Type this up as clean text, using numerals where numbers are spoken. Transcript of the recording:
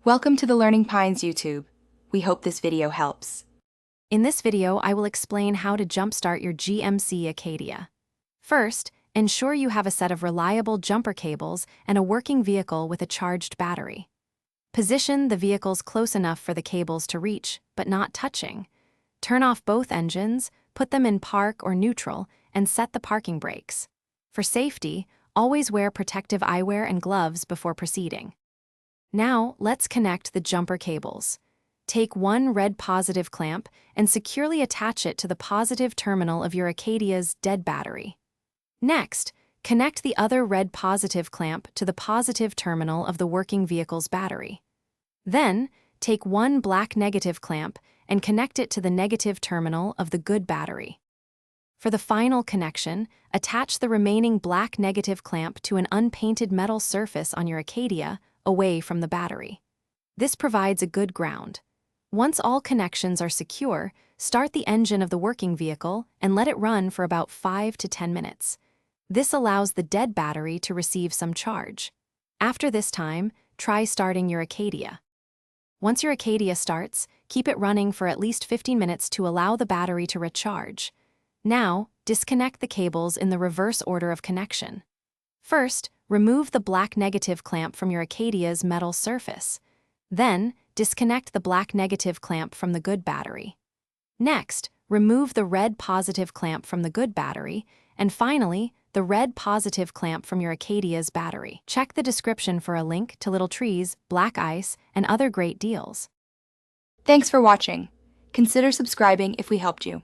Welcome to the Learning Pines YouTube. We hope this video helps. In this video, I will explain how to jumpstart your GMC Acadia. First, ensure you have a set of reliable jumper cables and a working vehicle with a charged battery. Position the vehicles close enough for the cables to reach, but not touching. Turn off both engines, put them in park or neutral, and set the parking brakes. For safety, always wear protective eyewear and gloves before proceeding. Now, let's connect the jumper cables. Take one red positive clamp and securely attach it to the positive terminal of your Acadia's dead battery. Next, connect the other red positive clamp to the positive terminal of the working vehicle's battery. Then, take one black negative clamp and connect it to the negative terminal of the good battery. For the final connection, attach the remaining black negative clamp to an unpainted metal surface on your Acadia, away from the battery. This provides a good ground. Once all connections are secure, start the engine of the working vehicle and let it run for about 5 to 10 minutes. This allows the dead battery to receive some charge. After this time, try starting your Acadia. Once your Acadia starts, keep it running for at least 15 minutes to allow the battery to recharge. Now, disconnect the cables in the reverse order of connection. First, remove the black negative clamp from your Acadia's metal surface. Then, disconnect the black negative clamp from the good battery. Next, remove the red positive clamp from the good battery, and finally, the red positive clamp from your Acadia's battery. Check the description for a link to little trees, black ice, and other great deals. Thanks for watching. Consider subscribing if we helped you.